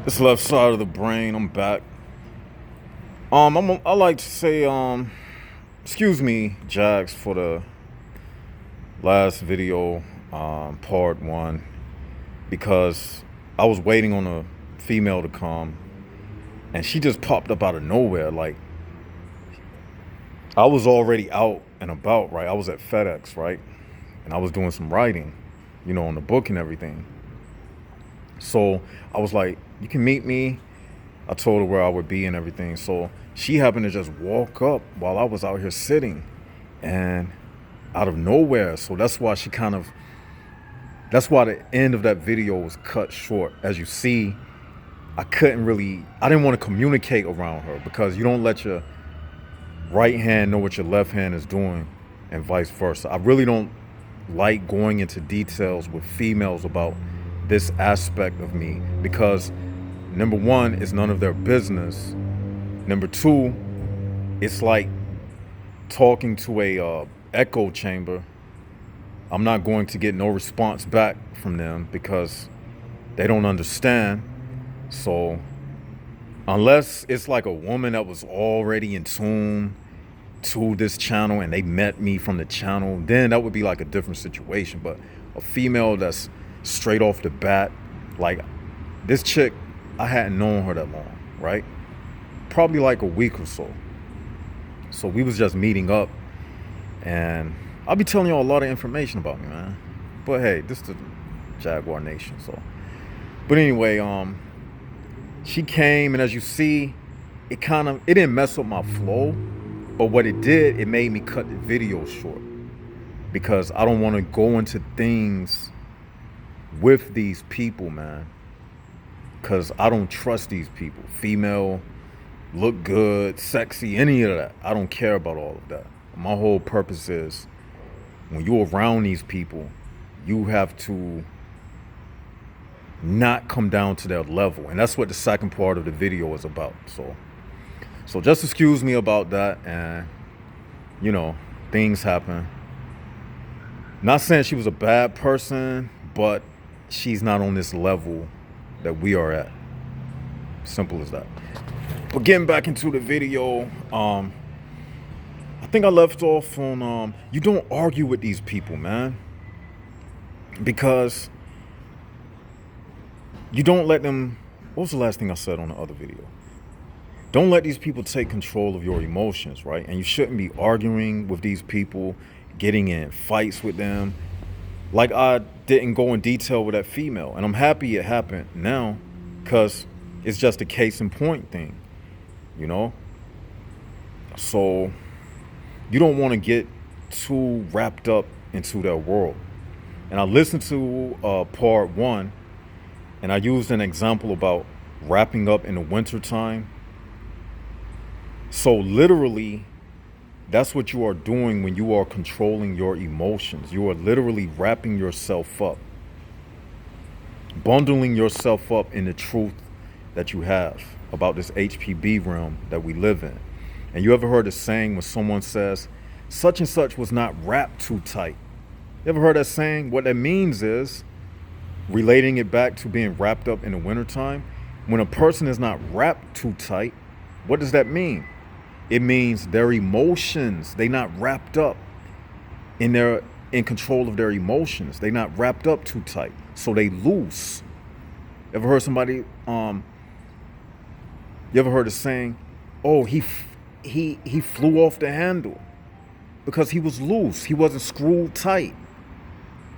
This left side of the brain, I'm back. I like to say, excuse me, Jax, for the last video, part one, because I was waiting on a female to come, and she just popped up out of nowhere. Like, I was already out and about, right? I was at FedEx, right? And I was doing some writing, on the book and everything. So I was like, you can meet me. I told her where I would be and everything. So she happened to just walk up while I was out here sitting and out of nowhere. So that's why that's why the end of that video was cut short. As you see, I didn't want to communicate around her because you don't let your right hand know what your left hand is doing and vice versa. I really don't like going into details with females about this aspect of me because number one, it's none of their business. Number two, it's like talking to a echo chamber. I'm not going to get no response back from them because they don't understand. So unless it's like a woman that was already in tune to this channel and they met me from the channel, then that would be like a different situation. But a female that's straight off the bat, like this chick, I hadn't known her that long, right? Probably like a week or so. So we was just meeting up, and I'll be telling y'all a lot of information about me, man. But hey, this is the Jaguar Nation, so. But anyway, she came, and as you see, it didn't mess up my flow, but what it did, it made me cut the video short because I don't want to go into things with these people, man, because I don't trust these people. Female, look good, sexy, any of that. I don't care about all of that. My whole purpose is when you're around these people, you have to not come down to their level. And that's what the second part of the video is about. So just excuse me about that. And, things happen. Not saying she was a bad person, but she's not on this level that we are at. Simple as that. But getting back into the video, I think I left off on you don't argue with these people, man, because you don't let them. What was the last thing I said on the other video? Don't let these people take control of your emotions, right? And you shouldn't be arguing with these people, getting in fights with them. Like I didn't go in detail with that female, and I'm happy it happened now because it's just a case in point thing. So you don't want to get too wrapped up into their world. And I listened to part one, and I used an example about wrapping up in the wintertime. So literally, that's what you are doing when you are controlling your emotions. You are literally wrapping yourself up, bundling yourself up in the truth that you have about this HPB realm that we live in. And you ever heard a saying when someone says, such and such was not wrapped too tight? You ever heard that saying? What that means is, relating it back to being wrapped up in the wintertime, when a person is not wrapped too tight, what does that mean? It means their emotions, they not wrapped up in control of their emotions. They not wrapped up too tight. So they loose. Ever heard somebody, you ever heard a saying, oh, he flew off the handle because he was loose. He wasn't screwed tight.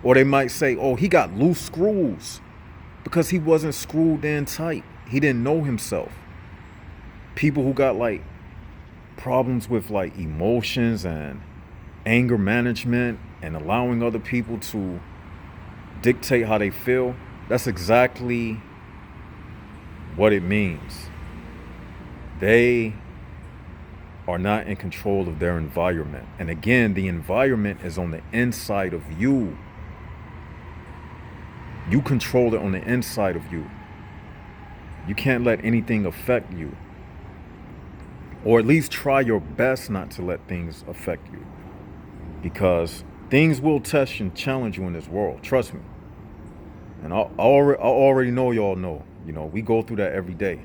Or they might say, oh, he got loose screws because he wasn't screwed in tight. He didn't know himself. People who got like problems with like emotions and anger management and allowing other people to dictate how they feel, that's exactly what it means. They are not in control of their environment. And again, the environment is on the inside of you. You control it on the inside of you. You can't let anything affect you. Or at least try your best not to let things affect you. Because things will test and challenge you in this world. Trust me. And I already know y'all know. You know, we go through that every day.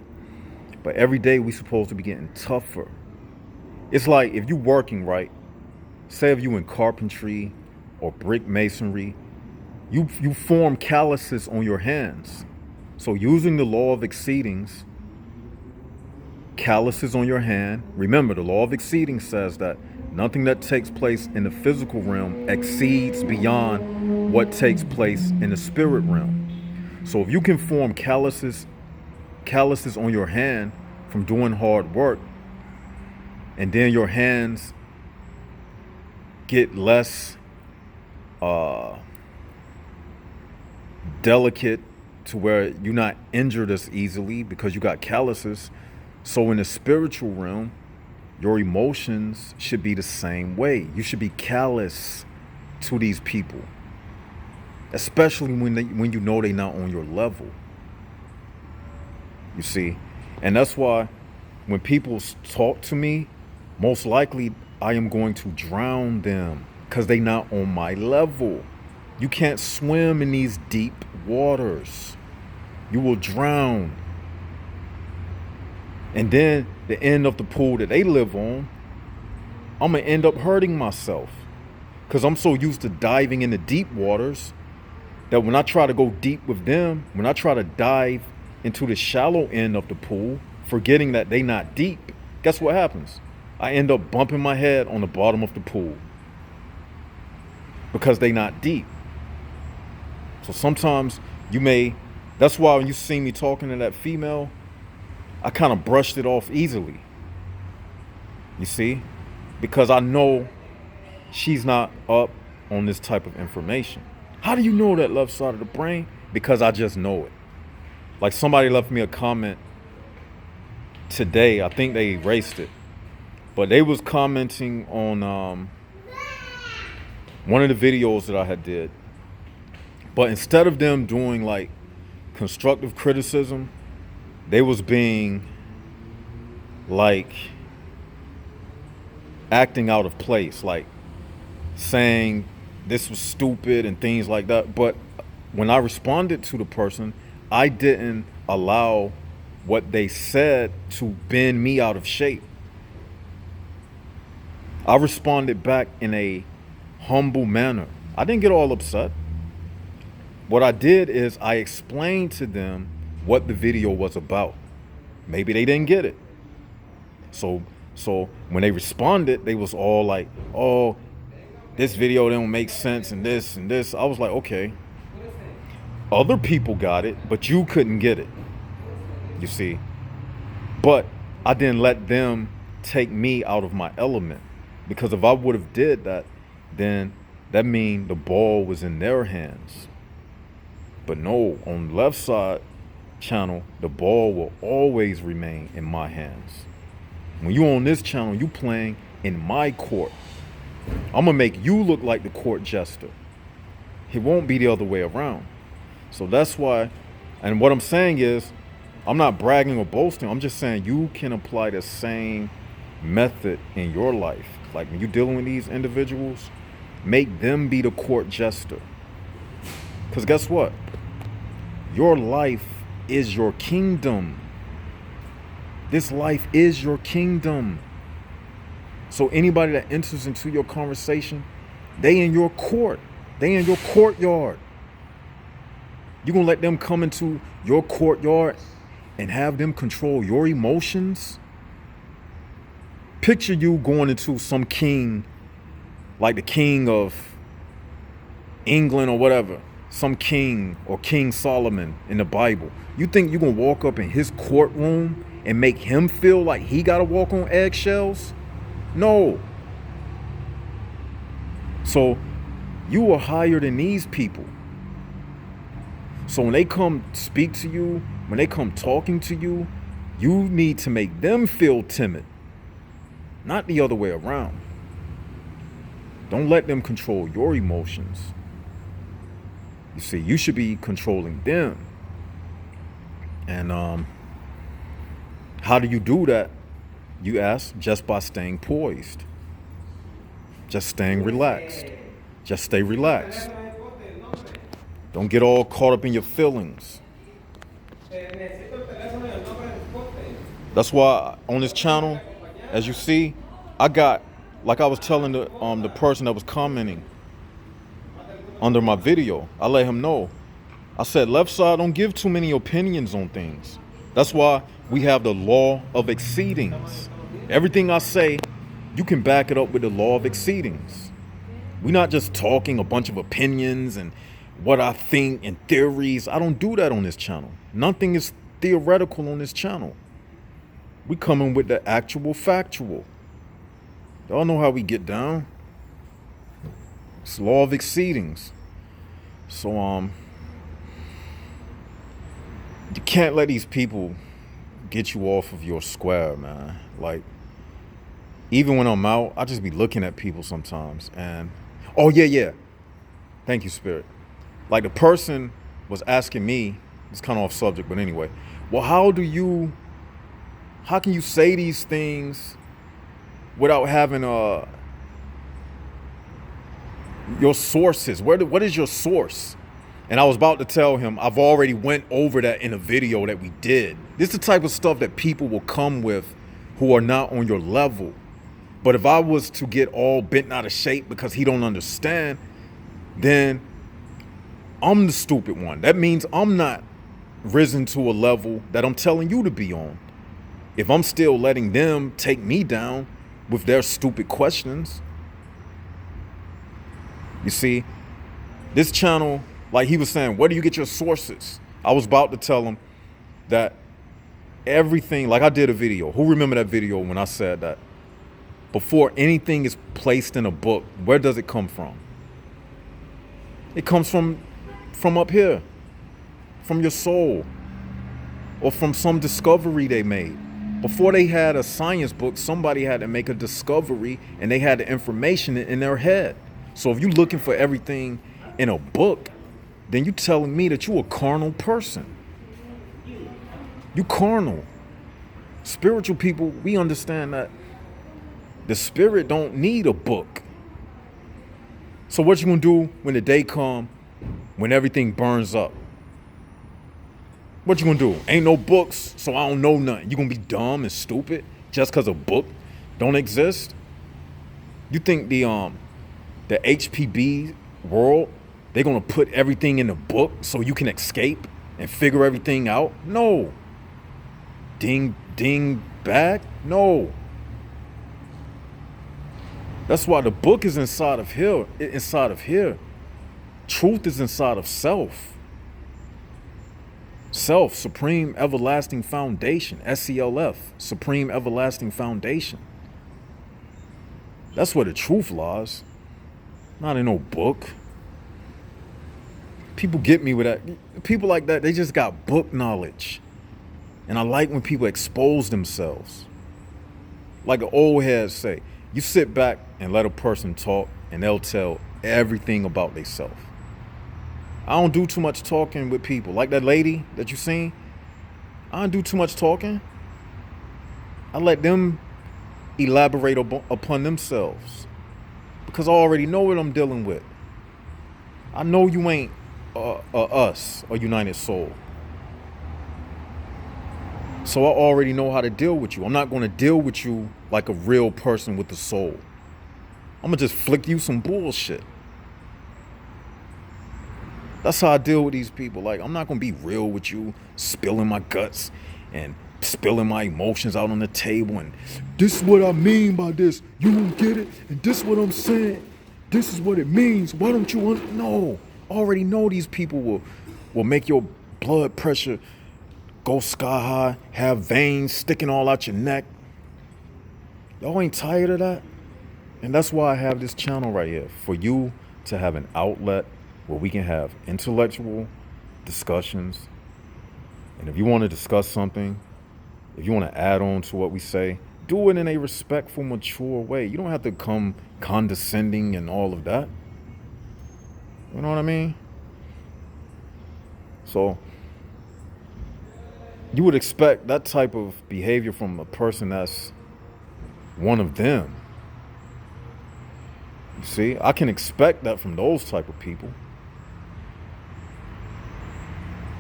But every day we supposed to be getting tougher. It's like if you working, right? Say if you in carpentry or brick masonry, you form calluses on your hands. So using the law of exceedings, calluses on your hand. Remember, the law of exceeding says that nothing that takes place in the physical realm exceeds beyond what takes place in the spirit realm. So if you can form calluses on your hand from doing hard work, and then your hands get less delicate to where you're not injured as easily because you got calluses. So in the spiritual realm, your emotions should be the same way. You should be callous to these people, especially when you know they're not on your level. You see, and that's why when people talk to me, most likely I am going to drown them because they're not on my level. You can't swim in these deep waters. You will drown. And then the end of the pool that they live on, I'm going to end up hurting myself because I'm so used to diving in the deep waters that when I try to go deep with them, when I try to dive into the shallow end of the pool, forgetting that they not deep, guess what happens? I end up bumping my head on the bottom of the pool because they not deep. So sometimes that's why when you see me talking to that female, I kind of brushed it off easily. You see? Because I know she's not up on this type of information. How do you know that left side of the brain? Because I just know it. Like somebody left me a comment today. I think they erased it. But they was commenting on one of the videos that I had did. But instead of them doing like constructive criticism, they was being like acting out of place, like saying this was stupid and things like that. But when I responded to the person, I didn't allow what they said to bend me out of shape. I responded back in a humble manner. I didn't get all upset. What I did is I explained to them what the video was about. Maybe they didn't get it. So when they responded, they was all like, "Oh, this video don't make sense and this and this." I was like, "Okay. Other people got it, but you couldn't get it." You see? But I didn't let them take me out of my element, because if I would have did that, then that mean the ball was in their hands. But no, on the left side channel, the ball will always remain in my hands. When you on this channel, you playing in my court. I'm gonna make you look like the court jester. It won't be the other way around. So that's why, and what I'm saying is, I'm not bragging or boasting. I'm just saying you can apply the same method in your life. Like when you're dealing with these individuals, make them be the court jester. Because guess what? Your life is your kingdom. This life is your kingdom. So anybody that enters into your conversation, they in your court. They in your courtyard. You gonna let them come into your courtyard and have them control your emotions? Picture you going into some king, like the king of England or whatever, some king or King Solomon in the Bible. You think you're gonna walk up in his courtroom and make him feel like he gotta walk on eggshells? No. So you are higher than these people. So when they come speak to you, when they come talking to you, you need to make them feel timid, not the other way around. Don't let them control your emotions. You see, you should be controlling them. And how do you do that? You ask, just by staying poised. Just staying relaxed. Just stay relaxed. Don't get all caught up in your feelings. That's why on this channel, as you see, I got, like I was telling the person that was commenting under my video, I let him know. I said, left side don't give too many opinions on things. That's why we have the law of exceedings. Everything I say, you can back it up with the law of exceedings. We're not just talking a bunch of opinions and what I think and theories. I don't do that on this channel. Nothing is theoretical on this channel. We coming with the actual factual. Y'all know how we get down. It's law of exceedings. So you can't let these people get you off of your square, man. Like, even when I'm out, I just be looking at people sometimes and, oh yeah. Thank you, Spirit. Like the person was asking me, it's kind of off subject, but anyway, well, how can you say these things without having your sources? What is your source? And I was about to tell him, I've already went over that in a video that we did. This is the type of stuff that people will come with who are not on your level. But if I was to get all bent out of shape because he don't understand, then I'm the stupid one. That means I'm not risen to a level that I'm telling you to be on. If I'm still letting them take me down with their stupid questions. You see, this channel, like he was saying, where do you get your sources? I was about to tell him that everything, like I did a video. Who remember that video when I said that? Before anything is placed in a book, where does it come from? It comes from up here, from your soul, or from some discovery they made. Before they had a science book, somebody had to make a discovery and they had the information in their head. So if you're looking for everything in a book, then you're telling me that you're a carnal person. You carnal. Spiritual people, we understand that the spirit don't need a book. So what you gonna do when the day come, when everything burns up? What you gonna do? Ain't no books, so I don't know nothing. You gonna be dumb and stupid just because a book don't exist? You think the HPB world, they gonna put everything in the book so you can escape and figure everything out? No. Ding back? No. That's why the book is inside of here. Truth is inside of self. Self, Supreme Everlasting Foundation, SELF, Supreme Everlasting Foundation. That's where the truth lies. Not in no book. People get me with that. People like that, they just got book knowledge. And I like when people expose themselves. Like the old heads say, you sit back and let a person talk and they'll tell everything about themselves. I don't do too much talking with people. Like that lady that you seen, I don't do too much talking. I let them elaborate upon themselves. Because I already know what I'm dealing with. I know you ain't us, a united soul. So I already know how to deal with you. I'm not going to deal with you like a real person with a soul. I'm going to just flick you some bullshit. That's how I deal with these people. Like, I'm not going to be real with you, spilling my guts and spilling my emotions out on the table. And this is what I mean by this. You don't get it. And this is what I'm saying. This is what it means. Why don't you no. I already know these people will make your blood pressure go sky high, have veins sticking all out your neck. Y'all ain't tired of that? And that's why I have this channel right here, for you to have an outlet where we can have intellectual discussions. And if you want to discuss something, if you want to add on to what we say, do it in a respectful, mature way. You don't have to come condescending and all of that. You know what I mean? So you would expect that type of behavior from a person that's one of them. You see, I can expect that from those type of people.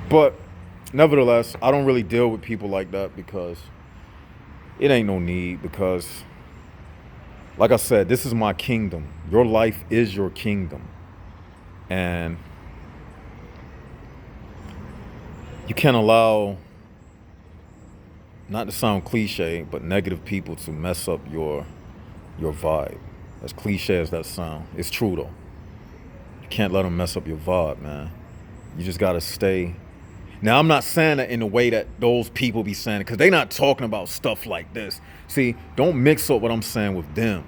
But Nevertheless, I don't really deal with people like that because it ain't no need. Because, like I said, this is my kingdom. Your life is your kingdom. And you can't allow, not to sound cliche, but negative people to mess up your vibe. As cliche as that sound, it's true though. You can't let them mess up your vibe, man. You just gotta stay. Now, I'm not saying that in the way that those people be saying it, because they not talking about stuff like this. See, don't mix up what I'm saying with them.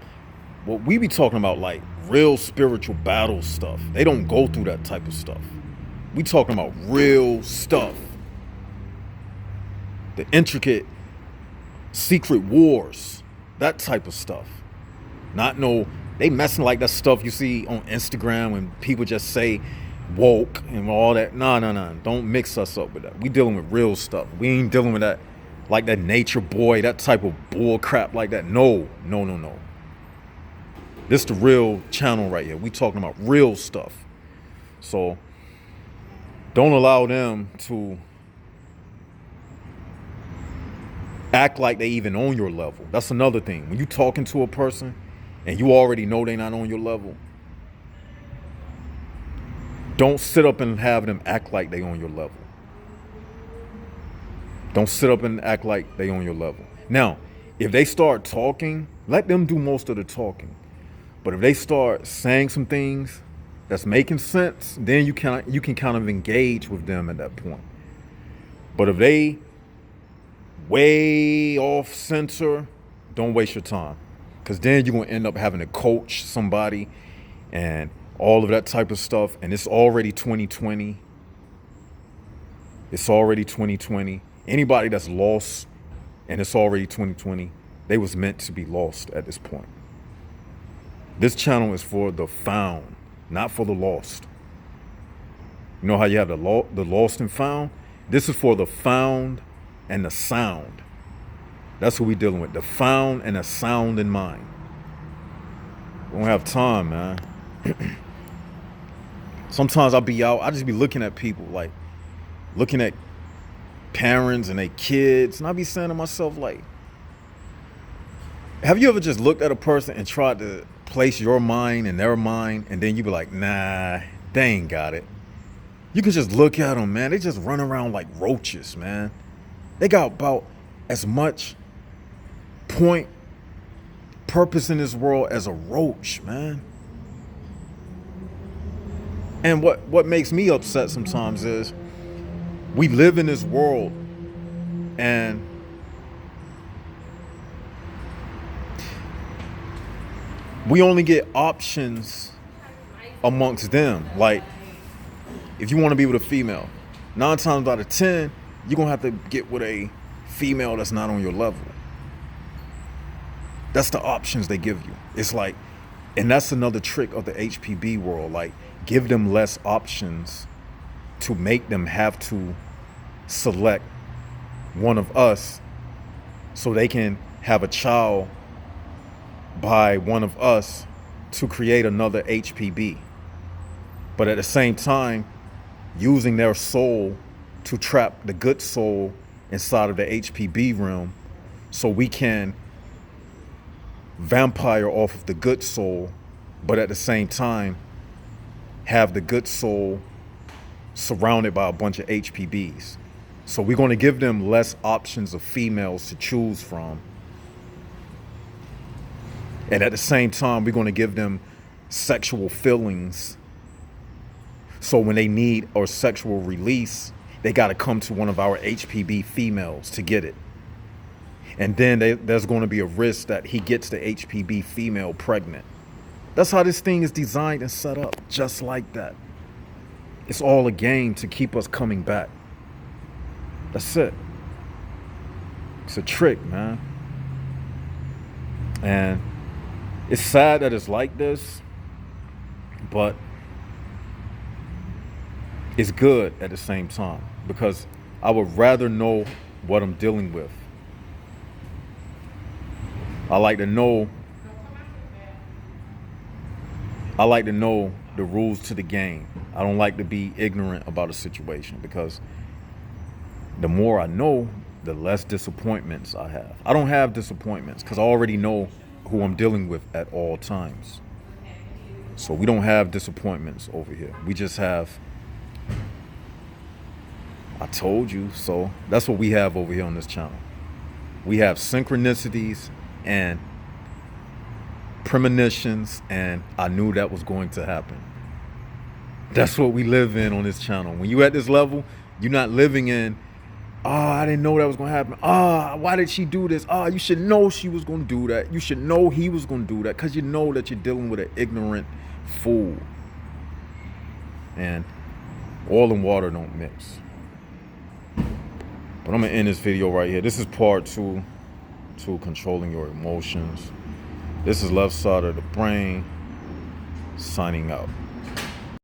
What we be talking about, like real spiritual battle stuff. They don't go through that type of stuff. We talking about real stuff. The intricate secret wars, that type of stuff. Not no, they messing like that stuff you see on Instagram when people just say woke and all that. No. Don't mix us up with that. We dealing with real stuff. We ain't dealing with that, like that nature boy, that type of bull crap like that. No. This the real channel right here. We talking about real stuff. So don't allow them to act like they even on your level. That's another thing. When you talking to a person and you already know they not on your level, don't sit up and have them act like they on your level. Don't sit up and act like they on your level. Now, if they start talking, let them do most of the talking. But if they start saying some things that's making sense, then you can kind of engage with them at that point. But if they way off center, don't waste your time. Because then you're going to end up having to coach somebody and all of that type of stuff. And it's already 2020. It's already 2020. Anybody that's lost and it's already 2020, they was meant to be lost at this point. This channel is for the found, not for the lost. You know how you have the lost and found? This is for the found and the sound. That's what we dealing with. The found and the sound in mind. We don't have time, man. Sometimes I'll be out, I just be looking at people, like looking at parents and their kids, and I be saying to myself, like, have you ever just looked at a person and tried to place your mind in their mind, and then you be like, nah, they ain't got it. You can just look at them, man. They just run around like roaches, man. They got about as much purpose in this world as a roach, man. And what makes me upset sometimes is we live in this world and we only get options amongst them. Like, if you want to be with a female, 9 times out of 10, you're going to have to get with a female that's not on your level. That's the options they give you. It's like, and that's another trick of the HPB world. Like, give them less options to make them have to select one of us so they can have a child by one of us to create another HPB. But at the same time, using their soul to trap the good soul inside of the HPB realm so we can vampire off of the good soul, but at the same time have the good soul surrounded by a bunch of HPBs. So we're going to give them less options of females to choose from. And at the same time, we're going to give them sexual feelings. So when they need or sexual release, they got to come to one of our HPB females to get it. And then there's going to be a risk that he gets the HPB female pregnant. That's how this thing is designed and set up, just like that. It's all a game to keep us coming back. That's it. It's a trick, man. And it's sad that it's like this, but it's good at the same time, because I would rather know what I'm dealing with. I like to know the rules to the game. I don't like to be ignorant about a situation, because The more I know, the less disappointments I have. I don't have disappointments because I already know who I'm dealing with at all times. So we don't have disappointments over here. We just have, I told you. So that's what we have over here on this channel. We have synchronicities and premonitions, and I knew that was going to happen. That's what we live in on this channel. When you at this level, you're not living in, I didn't know that was going to happen. Why did she do this? You should know she was going to do that. You should know he was going to do that, because you know that you're dealing with an ignorant fool. And oil and water don't mix. But I'm going to end this video right here. This is part 2 to controlling your emotions. This is Left Side of the Brain, signing out.